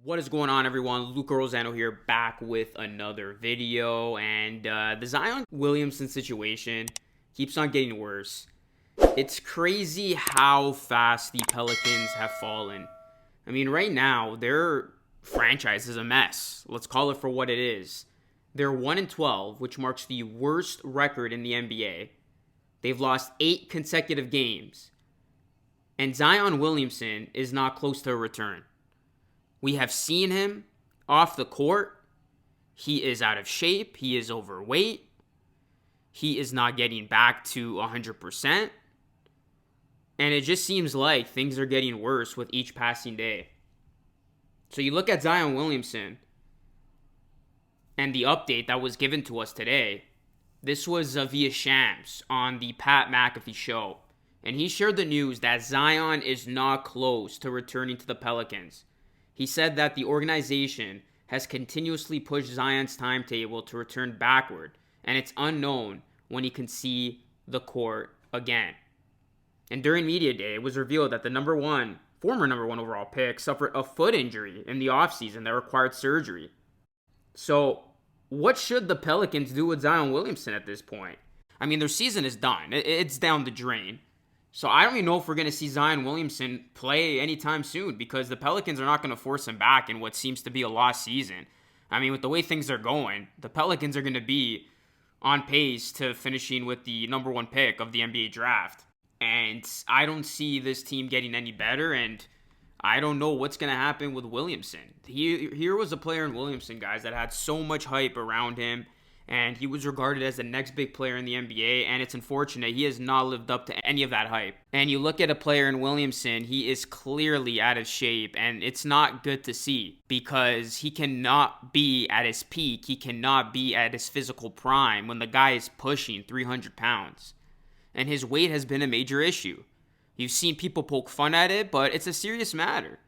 What is going on, everyone? Luca Rosano here, back with another video. And the Zion Williamson situation keeps on getting worse. It's crazy how fast the Pelicans have fallen. I mean, right now, their franchise is a mess. Let's call it for what it is. They're 1-12, which marks the worst record in the NBA. They've lost 8 consecutive games. And Zion Williamson is not close to a return. We have seen him off the court. He is out of shape. He is overweight. He is not getting back to 100%. And it just seems like things are getting worse with each passing day. So you look at Zion Williamson and the update that was given to us today. This was via Shams on the Pat McAfee show. And he shared the news that Zion is not close to returning to the Pelicans. He said that the organization has continuously pushed Zion's timetable to return backward, and it's unknown when he can see the court again. And during media day, it was revealed that the former number one overall pick suffered a foot injury in the offseason that required surgery. So, what should the Pelicans do with Zion Williamson at this point? I mean, their season is done. It's down the drain. So I don't even know if we're going to see Zion Williamson play anytime soon, because the Pelicans are not going to force him back in what seems to be a lost season. I mean, with the way things are going, the Pelicans are going to be on pace to finishing with the number one pick of the NBA draft. And I don't see this team getting any better, and I don't know what's going to happen with Williamson. Here was a player in Williamson, guys, that had so much hype around him. And he was regarded as the next big player in the NBA, and it's unfortunate he has not lived up to any of that hype. And you look at a player in Williamson, he is clearly out of shape, and it's not good to see, because he cannot be at his peak, he cannot be at his physical prime when the guy is pushing 300 pounds. And his weight has been a major issue. You've seen people poke fun at it, but it's a serious matter,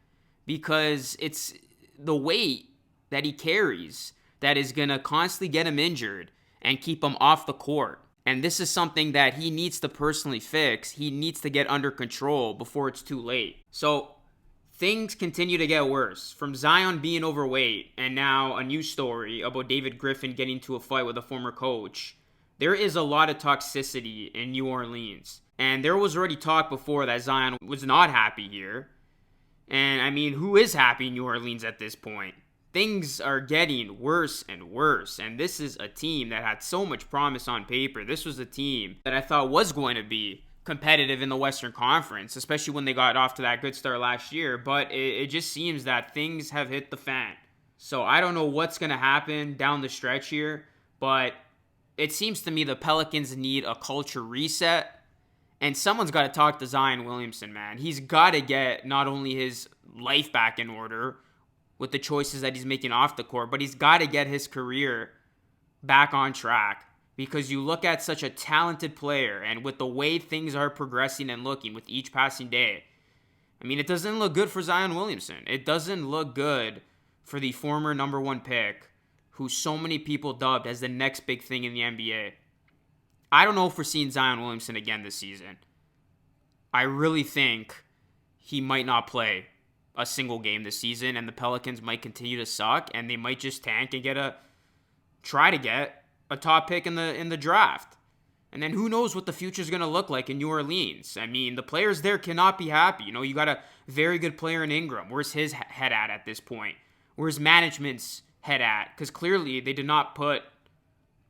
because it's the weight that he carries that is going to constantly get him injured and keep him off the court. And this is something that he needs to personally fix. He needs to get under control before it's too late. So things continue to get worse. From Zion being overweight, and now a new story about David Griffin getting into a fight with a former coach. There is a lot of toxicity in New Orleans. And there was already talk before that Zion was not happy here. And I mean, who is happy in New Orleans at this point? Things are getting worse and worse, and this is a team that had so much promise on paper. This was a team that I thought was going to be competitive in the Western Conference, especially when they got off to that good start last year, but it just seems that things have hit the fan. So I don't know what's going to happen down the stretch here, but it seems to me the Pelicans need a culture reset, and someone's got to talk to Zion Williamson, man. He's got to get not only his life back in order with the choices that he's making off the court, but he's got to get his career back on track, because you look at such a talented player, and with the way things are progressing and looking with each passing day, I mean, it doesn't look good for Zion Williamson. It doesn't look good for the former number one pick, who so many people dubbed as the next big thing in the NBA. I don't know if we're seeing Zion Williamson again this season. I really think he might not play a single game this season, and the Pelicans might continue to suck, and they might just tank and try to get a top pick in the draft. And then who knows what the future is going to look like in New Orleans. I mean, the players there cannot be happy. You know, you got a very good player in Ingram. Where's his head at this point? Where's management's head at? Because clearly they did not put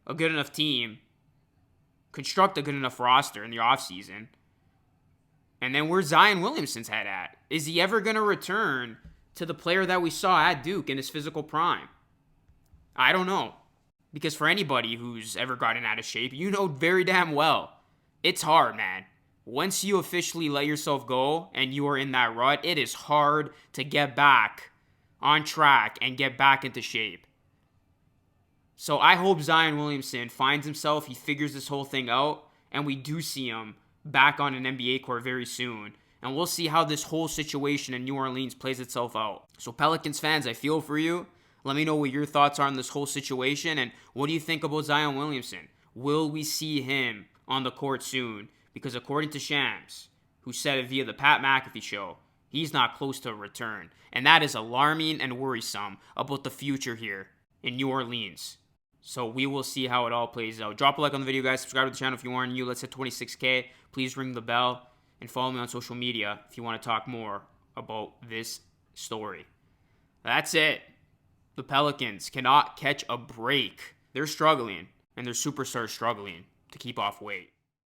a good enough team, construct a good enough roster in the offseason. And then where's Zion Williamson's head at? Is he ever going to return to the player that we saw at Duke in his physical prime? I don't know. Because for anybody who's ever gotten out of shape, you know very damn well, it's hard, man. Once you officially let yourself go and you are in that rut, it is hard to get back on track and get back into shape. So I hope Zion Williamson finds himself, he figures this whole thing out, and we do see him back on an NBA court very soon. And we'll see how this whole situation in New Orleans plays itself out. So Pelicans fans, I feel for you. Let me know what your thoughts are on this whole situation, and what do you think about Zion Williamson? Will we see him on the court soon? Because according to Shams, who said it via the Pat McAfee show, He's not close to a return. And that is alarming and worrisome about the future here in New Orleans. So we will see how it all plays out. Drop a like on the video, guys. Subscribe to the channel if you aren't new. Let's hit 26K. Please ring the bell and follow me on social media if you want to talk more about this story. That's it. The Pelicans cannot catch a break. They're struggling, and their superstars struggling to keep off weight.